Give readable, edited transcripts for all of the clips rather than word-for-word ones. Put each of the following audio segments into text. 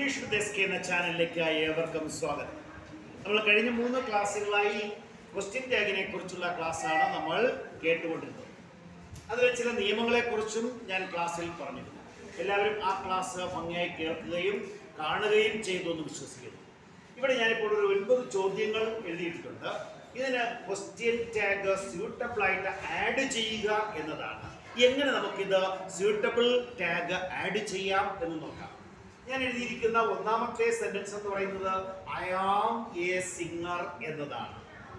English with S K എന്ന ചാനലിലേക്ക് ഏവർക്കും സ്വാഗതം. നമ്മൾ കഴിഞ്ഞ 3 ക്ലാസ്സുകളായി ക്വസ്റ്റ്യൻ ടാഗിനെ കുറിച്ചുള്ള ക്ലാസ്സാണ് നമ്മൾ കേട്ടുകൊണ്ടിരുന്നത്. അതിലെ ചില നിയമങ്ങളെ കുറിച്ചും ഞാൻ ക്ലാസ്സിൽ പറഞ്ഞിരുന്നു. എല്ലാവരും ആ ക്ലാസ് ഭംഗിയായി കേൾക്കുകയും കാണുകയും ചെയ്തു എന്ന് വിശ്വസിക്കുന്നു. ഇവിടെ ഞാനിപ്പോൾ ഒരു 9 ചോദ്യങ്ങൾ എഴുതിയിട്ടുണ്ട്. ഇതിന് ക്വസ്റ്റ്യൻ ടാഗ് സ്യൂട്ടബിൾ ആയിട്ട് ആഡ് ചെയ്യുക എന്നതാണ്. എങ്ങനെ നമുക്കിത് സ്യൂട്ടബിൾ ടാഗ് ആഡ് ചെയ്യാം എന്ന് നോക്കാം. ഞാൻ എഴുതിയിരിക്കുന്ന ഒന്നാമത്തെ സെന്റൻസ് എന്ന് പറയുന്നത് ഐ ആം എ സിംഗർ എന്നതാണ്.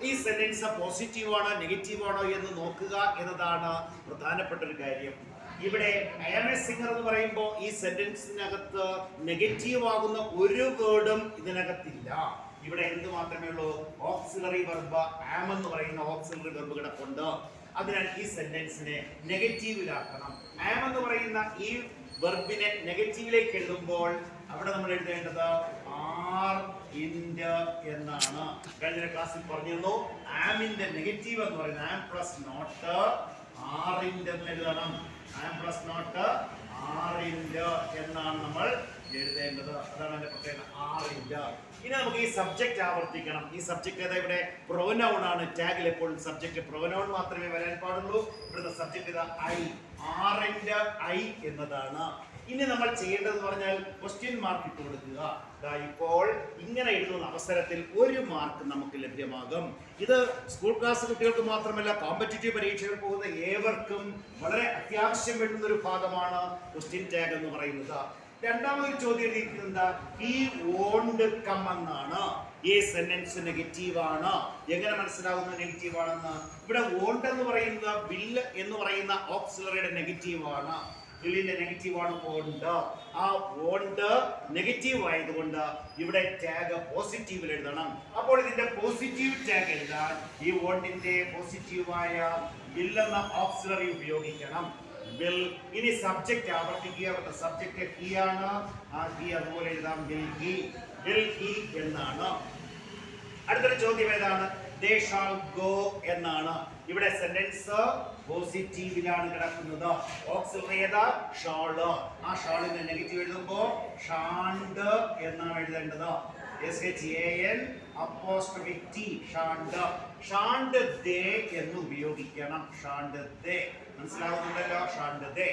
ഈ സെന്റൻസ് പോസിറ്റീവ് ആണോ നെഗറ്റീവ് ആണോ എന്ന് നോക്കുക എന്നതാണ് പ്രധാനപ്പെട്ട ഒരു കാര്യം. ഇവിടെ ഐ ആം എ സിംഗർ എന്ന് പറയുമ്പോൾ ഈ സെന്റൻസിനകത്ത് നെഗറ്റീവ് ആകുന്ന ഒരു വേർഡും ഇതിനകത്തില്ല. ഇവിടെ എന്ത് മാത്രമേ ഉള്ളൂ? ഓക്സിലറി വെർബ് ആം എന്ന് പറയുന്ന ഓക്സിലറി വെർബ് കിടപ്പുണ്ട്. അതിനാൽ ഈ സെന്റൻസിനെ നെഗറ്റീവിലാക്കണം. ആം എന്ന് പറയുന്ന ഈ വെർബിനെ നെഗറ്റീവിലേക്ക് എഴുതുമ്പോൾ അവിടെ നമ്മൾ എഴുതേണ്ടത് ആർ ഇൻഡ് എന്നാണ്. കഴിഞ്ഞ ക്ലാസ്സിൽ പറഞ്ഞിരുന്നു ആമിന്റെ നെഗറ്റീവ് എന്ന് പറയുന്നത് ആം പ്ലസ് നോട്ട് ആർ ഇൻഡ് എന്ന് എഴുതണം. ആം പ്ലസ് നോട്ട് ആർ ഇൻഡ് എന്നാണ് നമ്മൾ എഴുതേണ്ടത്. അതാണ് അതിന്റെ പ്രത്യേകത, ആർ ഇൻഡ്. ഇനി നമുക്ക് ഈ സബ്ജക്റ്റ് ആവർത്തിക്കണം. ഈ സബ്ജക്റ്റ് ഏതാ? ഇവിടെ പ്രൊനൗൺ ആണ്. ടാഗിൽ എപ്പോഴും സബ്ജക്റ്റ് പ്രൊനൗൺ മാത്രമേ വരാൻ പാടുള്ളൂ. ഇവിടുത്തെ സബ്ജക്റ്റ് ഇതാ ഐ, ആർ ഇൻഡ് ഐ എന്നതാണ്. ഇനി നമ്മൾ ചെയ്യേണ്ടതെന്ന് പറഞ്ഞാൽ ക്വസ്റ്റ്യൻ മാർക്ക് ഇട്ട് കൊടുക്കുക. ഇപ്പോൾ ഇങ്ങനെ എഴുതുന്ന അവസരത്തിൽ 1 മാർക്ക് നമുക്ക് ലഭ്യമാകും. ഇത് സ്കൂൾ ക്ലാസ് കുട്ടികൾക്ക് മാത്രമല്ല, കോമ്പറ്റീറ്റീവ് പരീക്ഷകൾ പോകുന്ന ഏവർക്കും വളരെ അത്യാവശ്യം വേണ്ടുന്ന ഒരു ഭാഗമാണ് ക്വസ്റ്റ്യൻ ടാഗ് എന്ന് പറയുന്നത്. രണ്ടാമതൊരു ചോദ്യം എഴുതിയിരിക്കുന്നത് ഈ വോണ്ട് കം എന്നാണ്. ഈ സെന്റൻസ് നെഗറ്റീവ് ആണ്. എങ്ങനെ മനസ്സിലാവുന്ന നെഗറ്റീവ് ആണെന്ന്? ഇവിടെ വോണ്ട് എന്ന് പറയുന്ന വിൽ എന്ന് പറയുന്ന ഓക്സിലറിയുടെ നെഗറ്റീവ് ആണ്. വില്ലിന്റെ നെഗറ്റീവ് ആണ് വോണ്ട്. ആ വോണ്ട് നെഗറ്റീവ് ആയതുകൊണ്ട് ഇവിടെ ടാഗ് പോസിറ്റീവിൽ എഴുതണം. അപ്പോൾ ഇതിന്റെ പോസിറ്റീവ് ടാഗ് എഴുതാൻ ഈ വോണ്ടിന്റെ പോസിറ്റീവായ വിൽ എന്ന ഓക്സിലറി ഉപയോഗിക്കണം. വിൽ. ഇനി സബ്ജക്റ്റ് ആവർത്തിക്കുക. സബ്ജക്റ്റ് ഹി ആണ്. ആ ഹി അതുപോലെ എഴുതാം, വിൽ ഹി. വിൽ ഹി എന്നാണ്. അടുത്തൊരു ചോദ്യം ഏതാണ്? they shall go എന്നാണ്. ഇവിടെ സെന്റൻസ് പോസിറ്റീവിലാണ് കിടക്കുന്നത്. ഓക്സിലറി ഏതാ? ഷാൾ. ആ ഷാളിന്റെ നെഗറ്റീവ് എഴുതുമ്പോൾ ഷാണ്ട് എന്നാണ് എഴുതേണ്ടത്. SHAN apostrophe T, ഷാണ്ട്. ഷാണ്ട് ദേ എന്ന് ഉപയോഗിക്കണം. ഷാണ്ട് ദേ. മനസ്സിലാവുന്നുണ്ടല്ലോ? ഷാണ്ട് ദേ.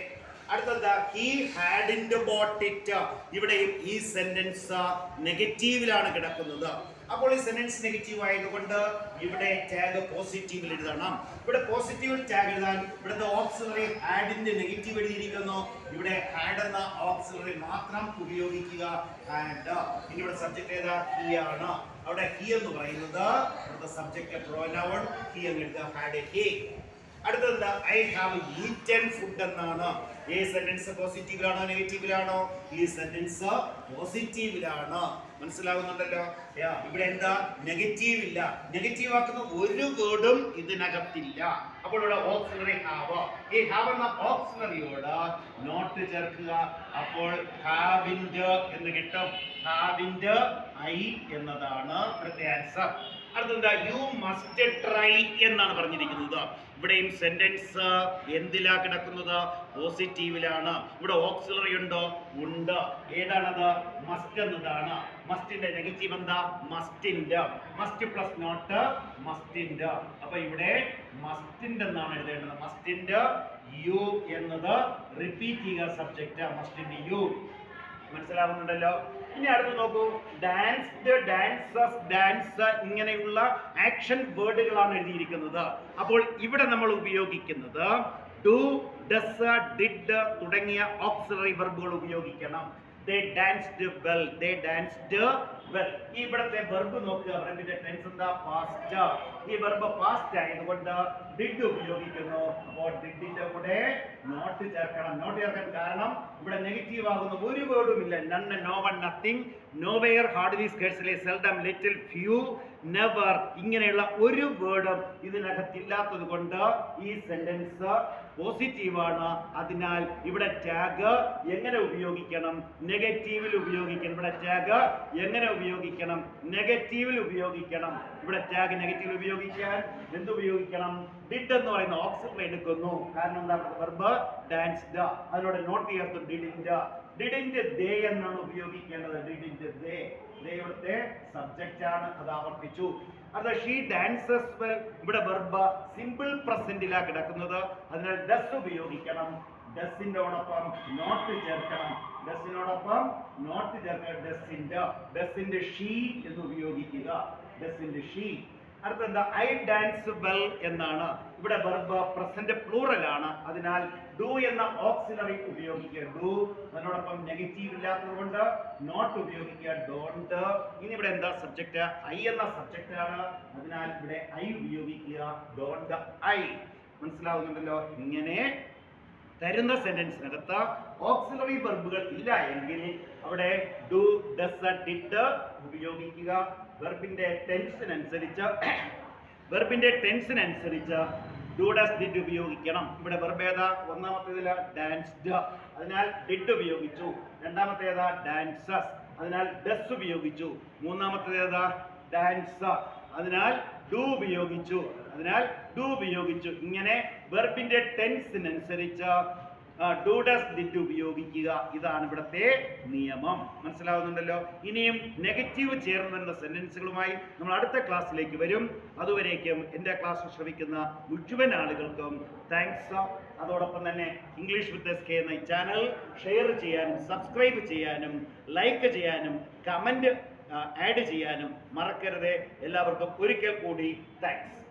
അടുത്തത് he hadn't bought it. ഇവിടെയും ഈ സെന്റൻസ് നെഗറ്റീവിലാണ് കിടക്കുന്നത്. അപ്പോൾ ഈ സെന്റൻസ് നെഗറ്റീവ് ആയതുകൊണ്ട് ഇവിടെ ടാഗ് പോസിറ്റീവിൽ എഴുതണം. ഇവിടെ പോസിറ്റീവ് ടാഗ് എഴുതാൻ ഇവിടുത്തെ ഓക്സിലറി ഹാഡിന്റെ നെഗറ്റീവ് എഴുതിയിരിക്കുന്നു. ഇവിടെ ഹാഡ് എന്ന ഓക്സിലറി മാത്രം ഉപയോഗിക്കുക. ഹാഡ്. ഇനി ഇവിടെ സബ്ജക്ട് ഏതാ? ഹി ആണ്. അവിടെ ഹി എന്ന് പറയുന്നത് ഇവിടുത്തെ സബ്ജക്ട് പ്രൊനൗൺ ഹി എന്ന് എഴുതുക. Had he. അടുത്തത് ഐ ഹാവ് ഈറ്റൻ ഫുഡ് എന്നാണ്. ഈ സെന്റൻസ് പോസിറ്റീവിലാണോ നെഗറ്റീവിലാണോ? ഈ സെന്റൻസ് പോസിറ്റീവിലാണ്. മനസ്സിലാവുന്നുണ്ടല്ലോ? ഇവിടെ എന്താ? നെഗറ്റീവ് ഇല്ല. നെഗറ്റീവ് ആക്കുന്ന ഒരു വേർഡും ഇതിനകത്തില്ല. അപ്പോൾ ഇവിടെ ഓക്സിലറി ഹാവ്. ഈ ഹാവ് എന്ന ഓക്സിലറിയോട് നോട്ട് ചേർക്കുക. അപ്പോൾ ഹാവിൻഡ് എന്ന് കിട്ടും. ഹാവിൻഡ് ഐ എന്നതാണ് ഇവിടുത്തെ ആൻസർ. അടുത്തെന്താ? യു മസ്റ്റ് ട്രൈ എന്നാണ് പറഞ്ഞിരിക്കുന്നത്. ഇവിടെയും സെന്റൻസ് എന്തിലാ കിടക്കുന്നത്? പോസിറ്റീവിലാണ്. ഇവിടെ ഓക്സിലറി ഉണ്ടോ? ഉണ്ട്. ഏതാണത്? മസ്റ്റ് എന്നതാണ്. മസ്റ്റിന്റെ നെഗറ്റീവ് എന്താ? Mustn't. Must plus not mustn't. അപ്പൊ ഇവിടെ മസ്റ്റിന്റെ എന്നാണ് എഴുതേണ്ടത്. മസ്റ്റിന്റെ യു എന്നത് റിപ്പീറ്റ് ചെയ്യുക സബ്ജക്റ്റ്. Mustn't you. മനസ്സിലാവുന്നുണ്ടല്ലോ? ഇനി അടുത്ത് നോക്കൂ. ഡാൻസ്ഡ്, ഡാൻസസ്, ഡാൻസ് ഇങ്ങനെയുള്ള ആക്ഷൻ വേർഡുകളാണ് എഴുതിയിരിക്കുന്നത്. അപ്പോൾ ഇവിടെ നമ്മൾ ഉപയോഗിക്കുന്നത് ഡു, ഡസ്, ഡിഡ് തുടങ്ങിയ ഓക്സിലറി വെർബുകൾ ഉപയോഗിക്കണം. They danced well. They danced well. ഈ ഇവിടത്തെ വെർബ് നോക്കുക. വെർബിന്റെ ടെൻസ് എന്താ? പാസ്റ്റ്. ഈ വെർബ് പാസ്റ്റ് ആയതുകൊണ്ട് ഡിഡ് ഉപയോഗിക്കുന്നു. അപ്പോൾ ഡിഡിന്റെ കൂടെ നോട്ട് ചേർക്കണം. നോട്ട് ചേർക്കാൻ കാരണം ഇവിടെ നെഗറ്റീവ് ആകുന്ന ഒരു വേർഡും ഇല്ല. None, no one, nothing, nowhere, hardly, scarcely, seldom, little, few, never ഇങ്ങനെയുള്ള ഒരു വേർഡും ഇതിനകത്തില്ലാത്തത് കൊണ്ട് ഈ സെന്റൻസ് പോസിറ്റീവാണ്. അതിനാൽ ഇവിടെ ടാഗ് എങ്ങനെ ഉപയോഗിക്കണം? നെഗറ്റീവിൽ ഉപയോഗിക്കണം. ഇവിടെ ടാഗ് എങ്ങനെ ഉപയോഗിക്കണം? നെഗറ്റീവിൽ ഉപയോഗിക്കണം. ഇവിടെ ടാഗ് നെഗറ്റീവിൽ ഉപയോഗിക്കാൻ എന്ത് ഉപയോഗിക്കണം? ഡിഡ് എന്ന് പറയുന്ന ഓക്സിലറി എടുക്കുന്നു. കാരണം എന്താ? Verb danced. അതിനോട് നോട്ട് ചേർത്ത് ഡിഡിന്റെ. ഡിഡിന്റ് ദേ എന്നാണ് ഉപയോഗിക്കേണ്ടത്. ഡിഡിന്റ് ദേ, ഇവിടുത്തെ സബ്ജക്റ്റ് ആണ്, അത് ആവർത്തിച്ചു. അത് ഷീ ഡാൻസസ് വെൽ, ഇവിടെ വെർബ് സിമ്പിൾ പ്രസന്റിലാണ് കിടക്കുന്നത്, അതിനാൽ ഡസ് ഉപയോഗിക്കണം. ഡസിനോടൊപ്പം നോട്ട് ചേർക്കണം. ഡസിനോടൊപ്പം നോട്ട് ചേർക്കണം. ഡസിന്റെ ഷീ എന്ന് ഉപയോഗിക്കുക. ഡസിന്റെ ഷീ. അടുത്തെന്താ? ഐ ഡാൻസ് വെൽ എന്നാണ്. ഇവിടെ വെർബ് പ്രസന്റ് പ്ലൂറൽ ആണ്, അതിനാൽ ഡു എന്ന ഓക്സിലറി ഉപയോഗിക്കുക. ഡു, അതിനോടൊപ്പം നെഗറ്റീവ് ഇല്ലാത്തത് കൊണ്ട് നോട്ട് ഉപയോഗിക്കുക. ഡോണ്ട്. ഇനി ഇവിടെ എന്താ സബ്ജക്റ്റ്? ഐ എന്ന സബ്ജക്റ്റ് ആണ്, അതിനാൽ ഇവിടെ ഐ ഉപയോഗിക്കുക. Don't I. മനസ്സിലാവുന്നുണ്ടല്ലോ? ഇങ്ങനെ തരുന്ന സെന്റൻസിനകത്ത് ഓക്സിലറി വെർബുകൾ ഇല്ല എങ്കിൽ അവിടെ ഡു, ഡസ്, ഡിഡ് ഉപയോഗിക്കുക. വെർബിന്റെ ടെൻസിനനുസരിച്ച് ഡു, ഡസ്, ഡിഡ് ഉപയോഗിക്കണം. ഇവിടെ വെർബ് ഏതാ? ഒന്നാമത്തേതിൽ ഡാൻസ്ഡ്, അതിനാൽ ഡിഡ് ഉപയോഗിച്ചു. രണ്ടാമത്തേതാ? ഡാൻസസ്, അതിനാൽ ഡസ് ഉപയോഗിച്ചു. മൂന്നാമത്തേതാ? ഡാൻസ്, അതിനാൽ ഡു ഉപയോഗിച്ചു. ഇങ്ങനെ വെർബിന്റെ ടെൻസിനനുസരിച്ച് ഡു, ഡസ്, ഡിഡ് ഉപയോഗിക്കുക. ഇതാണ് ഇവിടുത്തെ നിയമം. മനസ്സിലാവുന്നുണ്ടല്ലോ? ഇനിയും നെഗറ്റീവ് ചേർന്ന് വരുന്ന സെന്റൻസുകളുമായി നമ്മൾ അടുത്ത ക്ലാസ്സിലേക്ക് വരും. അതുവരേക്കും എൻ്റെ ക്ലാസ് ശ്രമിക്കുന്ന മുഴുവൻ ആളുകൾക്കും താങ്ക്സ്. അതോടൊപ്പം തന്നെ ഇംഗ്ലീഷ് വിത്ത് SK എന്ന ചാനൽ ഷെയർ ചെയ്യാനും സബ്സ്ക്രൈബ് ചെയ്യാനും ലൈക്ക് ചെയ്യാനും കമന്റ് ആഡ് ചെയ്യാനും മറക്കരുത്. എല്ലാവർക്കും ഒരിക്കൽ കൂടി താങ്ക്സ്.